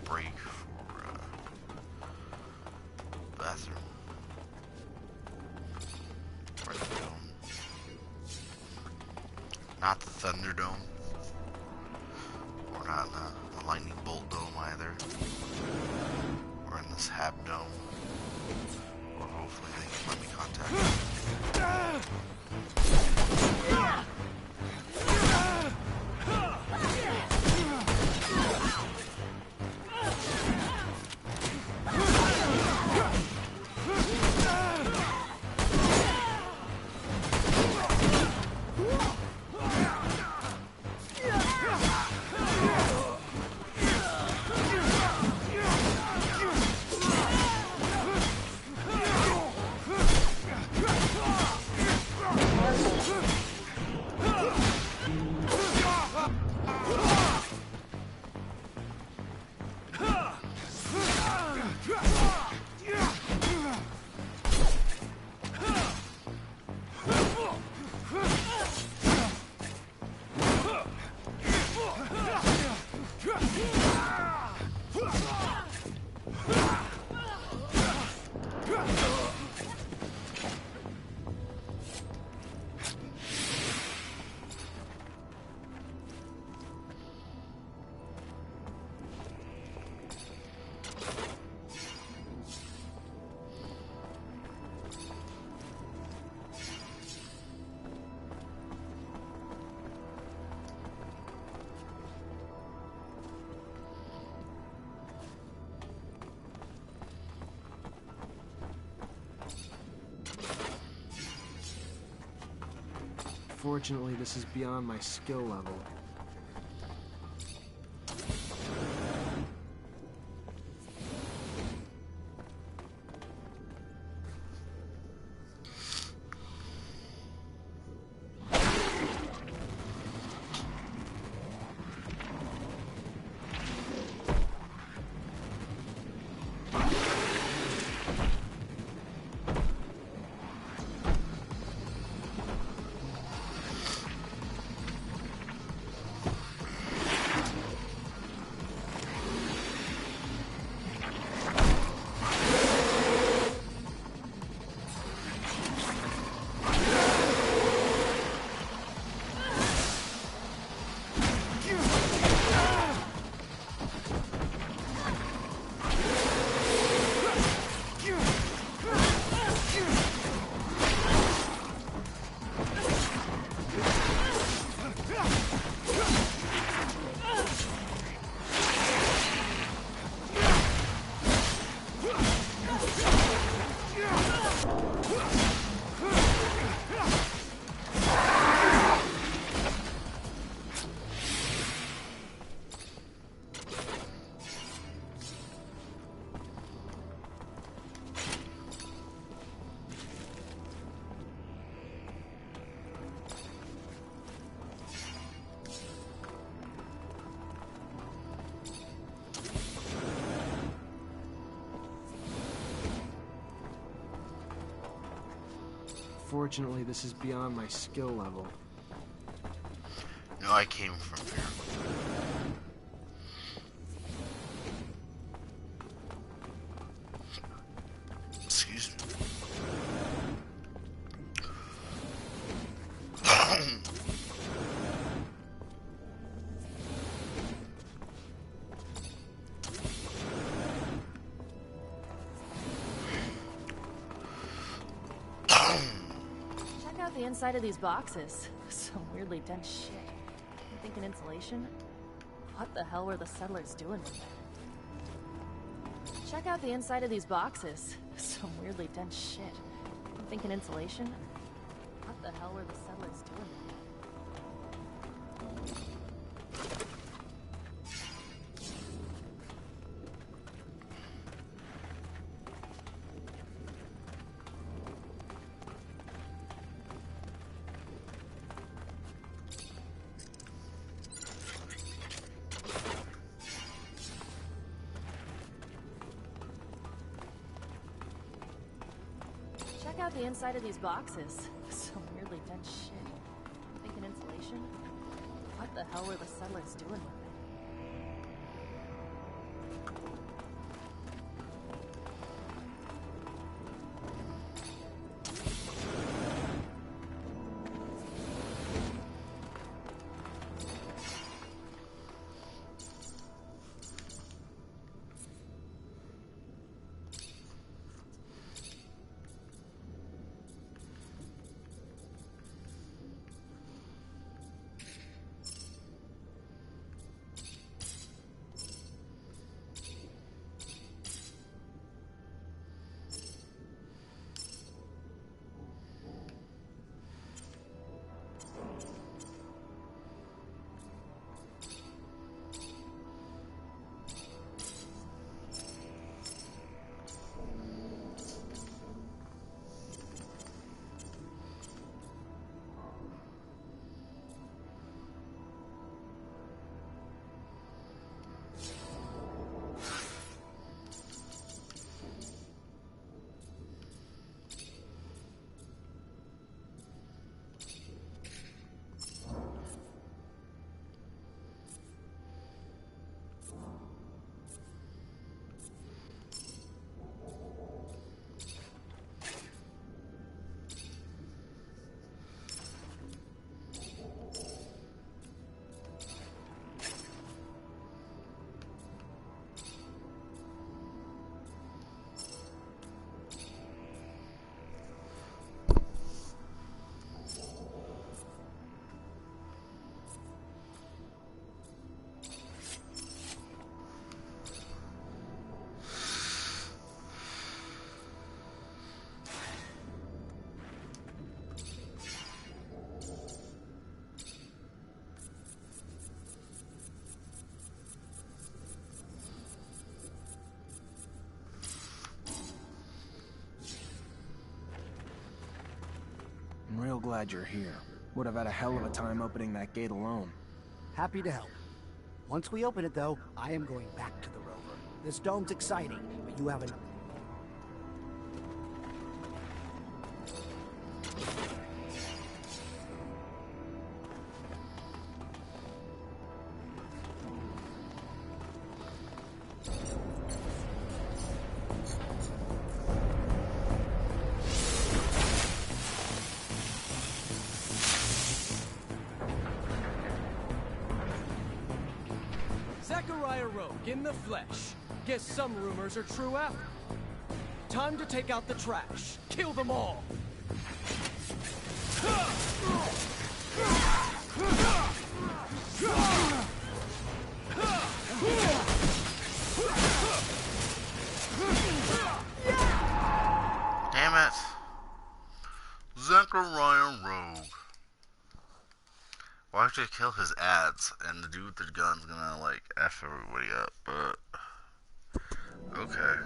break for bathroom. Or the dome. Not the Thunderdome. Or not the Lightning Bolt Dome either. Or in this Hab Dome. Or hopefully they can let me contact them. Fortunately, this is beyond my skill level. Fortunately, this is beyond my skill level. No, I came from here. Excuse me. The inside of these boxes. Some weirdly dense shit. I'm thinking insulation? What the hell were the settlers doing with it? Check out the inside of these boxes. Some weirdly dense shit. I'm thinking insulation? What the hell were the settlers doing with it? Check out the inside of these boxes. Some weirdly dense shit. I'm thinking insulation? What the hell were the settlers doing with I'm real glad you're here. Would have had a hell of a time opening that gate alone. Happy to help. Once we open it, though, I am going back to the rover. This dome's exciting, but you haven't... In the flesh. Guess some rumors are true after. Time to take out the trash. Kill them all. Damn it. Zachariah Rogue. Well, I should kill his ads, and the dude with the gun's gonna, like, F everybody up, but... Okay,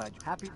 glad. Happy.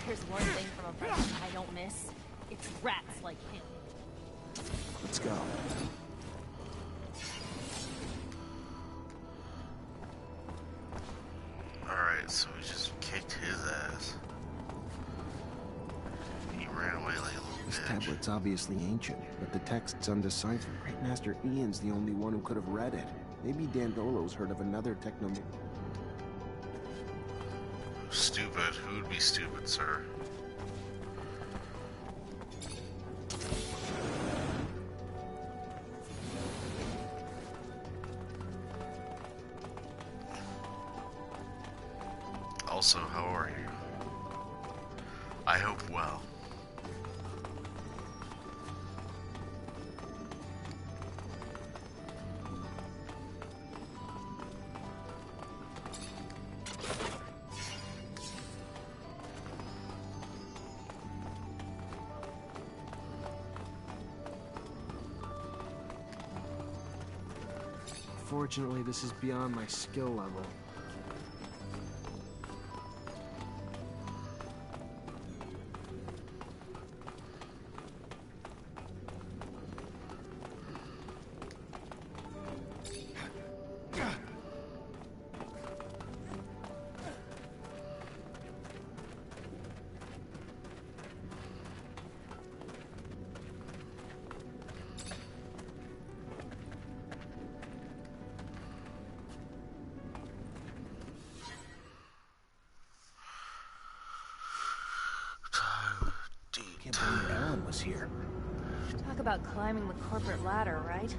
Here's one thing from a person I don't miss. It's rats like him. Let's go. Alright, so we just kicked his ass. He ran away like a little This bitch. tablet's obviously ancient, but the text's undeciphered. Great Master Ian's the only one who could have read it. Maybe Dandolo's heard of another Technomancer. Stupid. Who would be stupid, sir? Also, how are you? I hope well. Fortunately, this is beyond my skill level. Can't believe Alan was here. Talk about climbing the corporate ladder, right?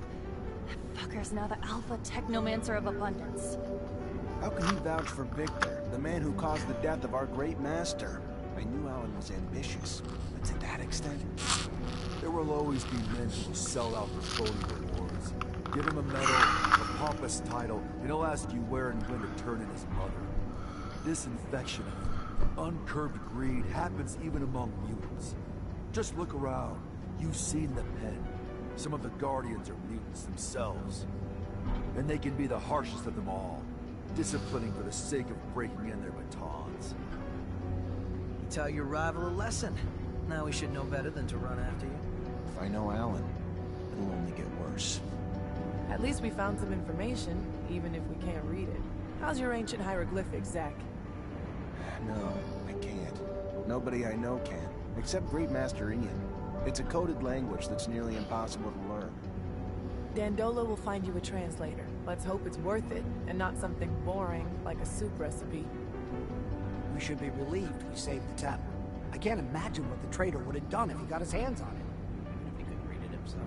That fucker's now the alpha technomancer of abundance. How can you vouch for Victor, the man who caused the death of our great master? I knew Alan was ambitious, but to that extent? There will always be men who will sell out for phony rewards. Give him a medal, a pompous title, and he'll ask you where and when to turn in his mother. This infection of uncurbed greed happens even among mutants. Just look around. You've seen the pen. Some of the Guardians are mutants themselves. And they can be the harshest of them all, disciplining for the sake of breaking in their batons. You tell your rival a lesson. Now we should know better than to run after you. If I know Alan, it'll only get worse. At least we found some information, even if we can't read it. How's your ancient hieroglyphics, Zach? No, I can't. Nobody I know can, except Great Master Ian. It's a coded language that's nearly impossible to learn. Dandolo will find you a translator. Let's hope it's worth it, and not something boring like a soup recipe. We should be relieved we saved the tablet. I can't imagine what the traitor would have done if he got his hands on it. Even if he couldn't read it himself.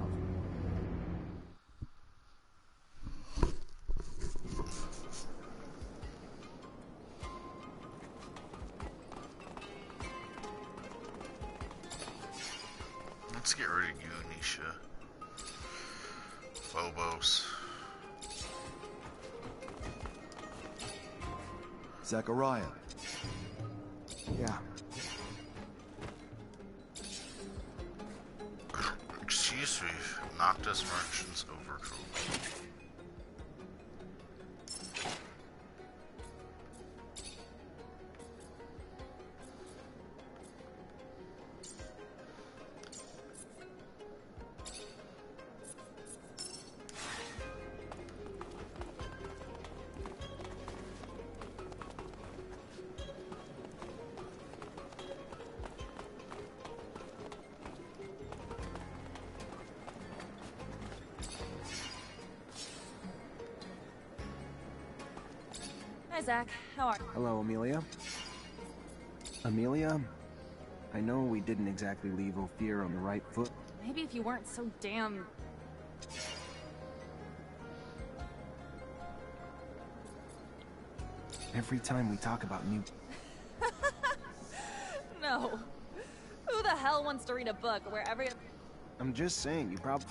Let's get rid of you, Nisha. Phobos. Zachariah. Yeah. Excuse me, Noctis Merchants Overthrow. Hi, Zach. How are you? Hello, Amelia. Amelia, I know we didn't exactly leave Ophir on the right foot. Maybe if you weren't so damn... Every time we talk about new... No. Who the hell wants to read a book where every... I'm just saying, you probably...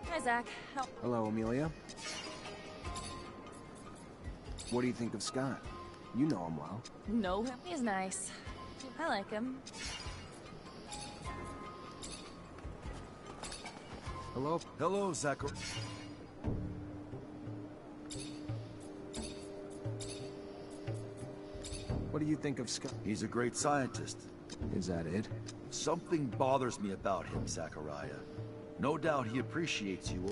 Hi, Zach. How... Hello, Amelia. What do you think of Scott? You know him well. No, he's nice. I like him. Hello? Hello, Zachariah. What do you think of Scott? He's a great scientist. Is that it? Something bothers me about him, Zachariah. No doubt he appreciates you.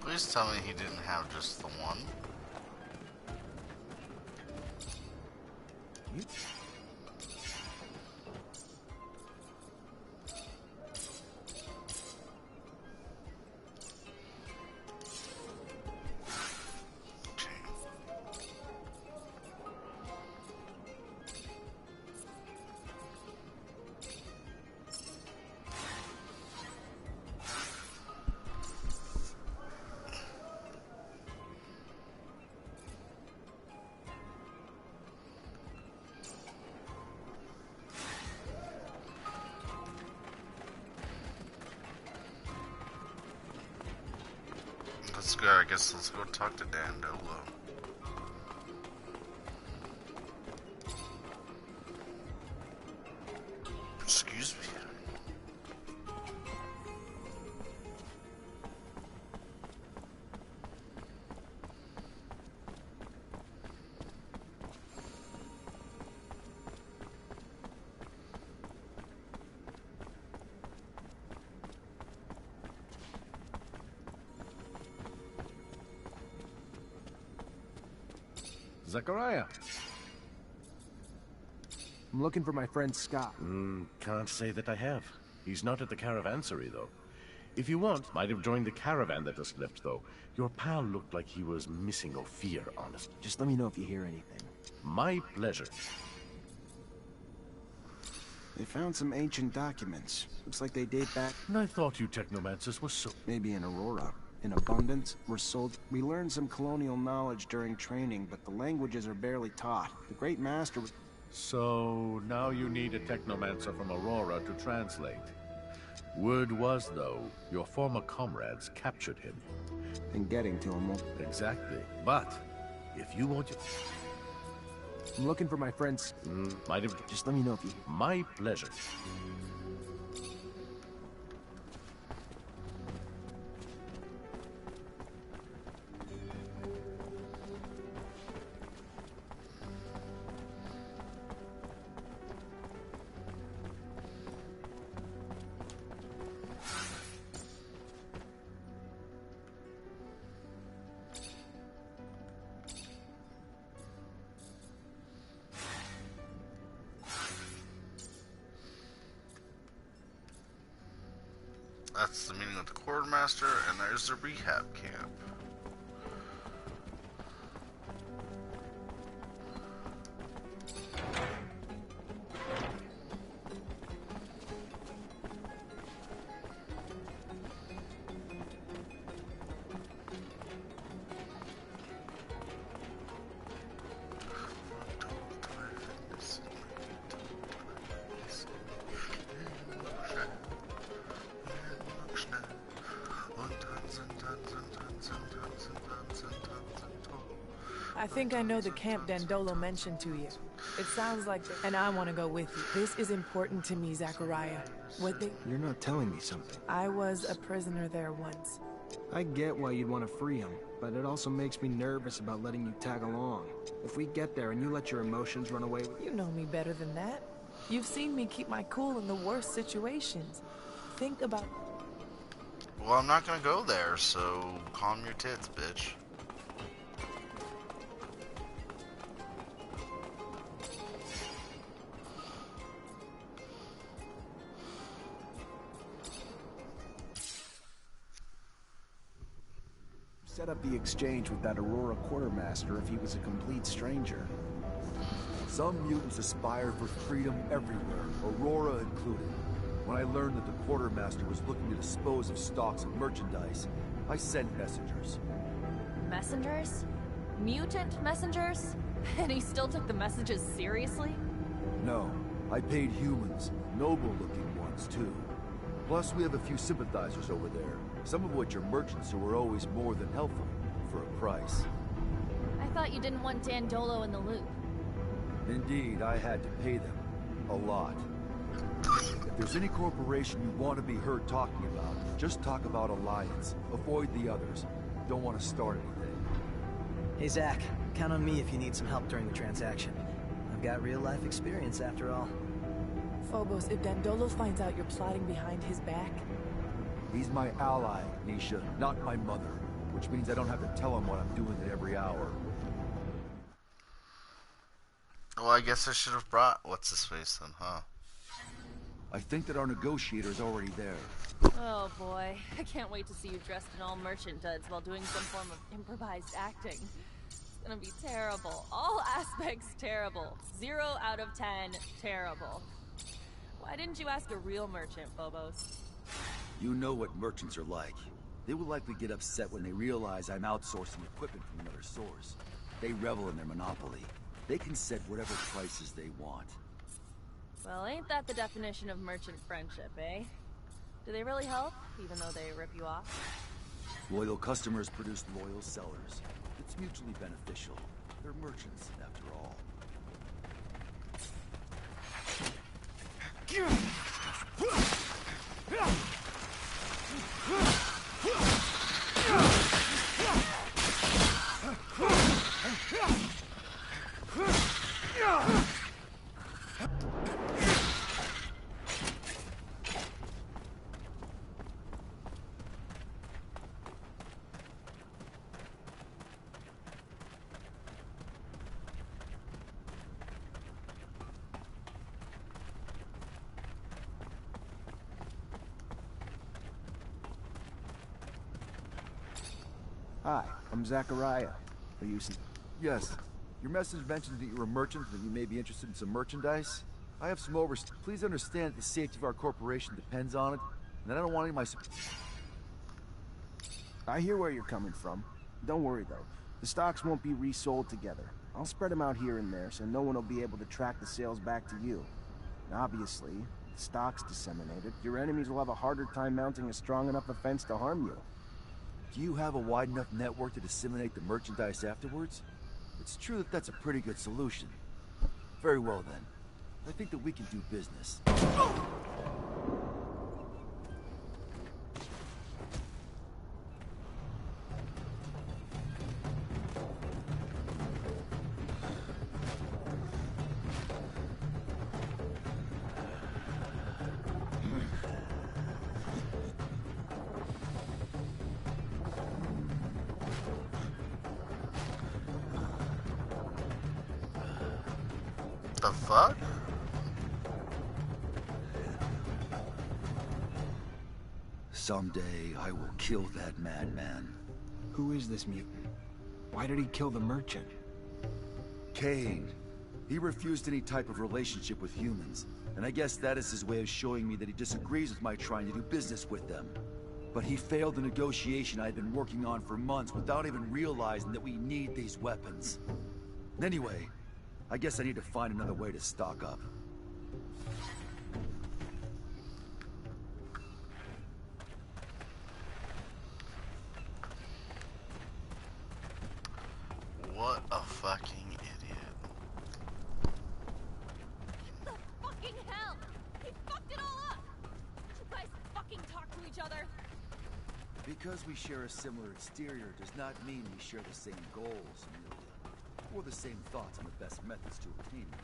Please tell me he didn't have just the one. let's go. I guess let's go talk to Dandolo. Excuse me. Zachariah. I'm looking for my friend Scott. Can't say that I have. He's not at the caravansary, though. If you want, might have joined the caravan that just left, though. Your pal looked like he was missing Ophir, honest. Just let me know if you hear anything. My pleasure. They found some ancient documents. Looks like they date back. I thought you Technomancers were so... Maybe in Aurora. In abundance, we're sold. We learned some colonial knowledge during training, but the languages are barely taught. The Great Master was... So, now you need a Technomancer from Aurora to translate. Word was, though, your former comrades captured him. And getting to him won't... Exactly. But, if you want to... I'm looking for my friends. Might have... Just let me know if you... My pleasure. That's the meeting with the quartermaster, and there's the rehab camp. I think I know the camp Dandolo mentioned to you. It sounds like... And I want to go with you. This is important to me, Zachariah. What they... You're not telling me something. I was a prisoner there once. I get why you'd want to free him, but it also makes me nervous about letting you tag along. If we get there and you let your emotions run away with... You know me better than that. You've seen me keep my cool in the worst situations. Think about... Well, I'm not gonna go there, so calm your tits, bitch. Set up the exchange with that Aurora quartermaster if he was a complete stranger. Some mutants aspire for freedom everywhere, Aurora included. When I learned that the quartermaster was looking to dispose of stocks of merchandise, I sent messengers. Messengers? Mutant messengers? And he still took the messages seriously? No, I paid humans, noble-looking ones too. Plus, we have a few sympathizers over there, some of which are merchants who are always more than helpful, for a price. I thought you didn't want Dandolo in the loop. Indeed, I had to pay them. A lot. If there's any corporation you want to be heard talking about, just talk about Alliance. Avoid the others. Don't want to start anything. Hey, Zach. Count on me if you need some help during the transaction. I've got real-life experience, after all. Phobos, if Dandolo finds out you're plotting behind his back... He's my ally, Nisha, not my mother. Which means I don't have to tell him what I'm doing at every hour. Well, I guess I should have brought what's-his-face then, huh? I think that our negotiator's already there. Oh boy, I can't wait to see you dressed in all merchant duds while doing some form of improvised acting. It's gonna be terrible. All aspects terrible. 0 out of 10 terrible. Why didn't you ask a real merchant, Phobos? You know what merchants are like. They will likely get upset when they realize I'm outsourcing equipment from another source. They revel in their monopoly. They can set whatever prices they want. Well, ain't that the definition of merchant friendship, eh? Do they really help, even though they rip you off? Loyal customers produce loyal sellers. It's mutually beneficial. They're merchants, after all. Hi, I'm Zachariah. Are you... Yes. Your message mentioned that you're a merchant and that you may be interested in some merchandise. I have some Please understand that the safety of our corporation depends on it, and that I don't want any of my... I hear where you're coming from. Don't worry, though. The stocks won't be resold together. I'll spread them out here and there, so no one will be able to track the sales back to you. And obviously, if the stock's disseminated, your enemies will have a harder time mounting a strong enough offense to harm you. Do you have a wide enough network to disseminate the merchandise afterwards? It's true that that's a pretty good solution. Very well, then. I think that we can do business. The fuck? Someday, I will kill that madman. Who is this mutant? Why did he kill the merchant? Cain. He refused any type of relationship with humans, and I guess that is his way of showing me that he disagrees with my trying to do business with them. But he failed the negotiation I had been working on for months without even realizing that we need these weapons. Anyway, I guess I need to find another way to stock up. What a fucking idiot. The fucking hell! He fucked it all up! You guys fucking talk to each other? Because we share a similar exterior does not mean we share the same goals, Amelia, or the same thoughts on the best methods to obtain them.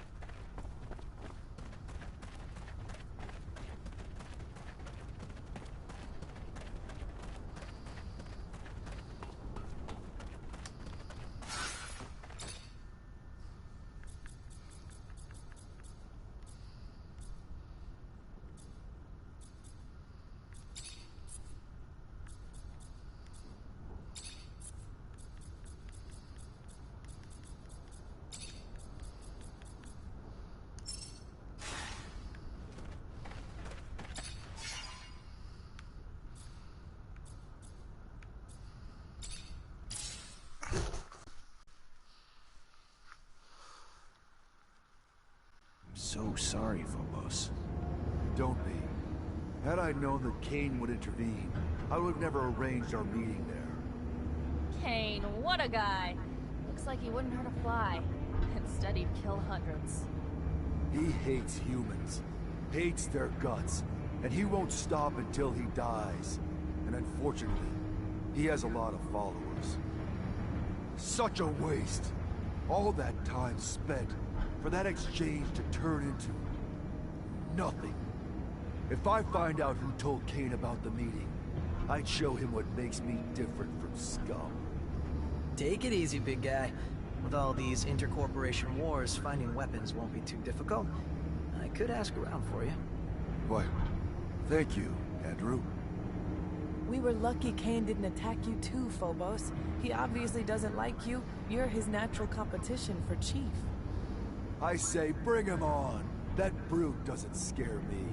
So sorry, Phobos. Don't be. Had I known that Cain would intervene, I would have never arranged our meeting there. Kane, what a guy! Looks like he wouldn't hurt a fly. Instead, he'd kill hundreds. He hates humans, hates their guts, and he won't stop until he dies. And unfortunately, he has a lot of followers. Such a waste. All that time spent for that exchange to turn into nothing. If I find out who told Cain about the meeting, I'd show him what makes me different from scum. Take it easy, big guy. With all these intercorporation wars, finding weapons won't be too difficult. I could ask around for you. Why, thank you, Andrew. We were lucky Cain didn't attack you too, Phobos. He obviously doesn't like you. You're his natural competition for chief. I say bring him on. That brute doesn't scare me.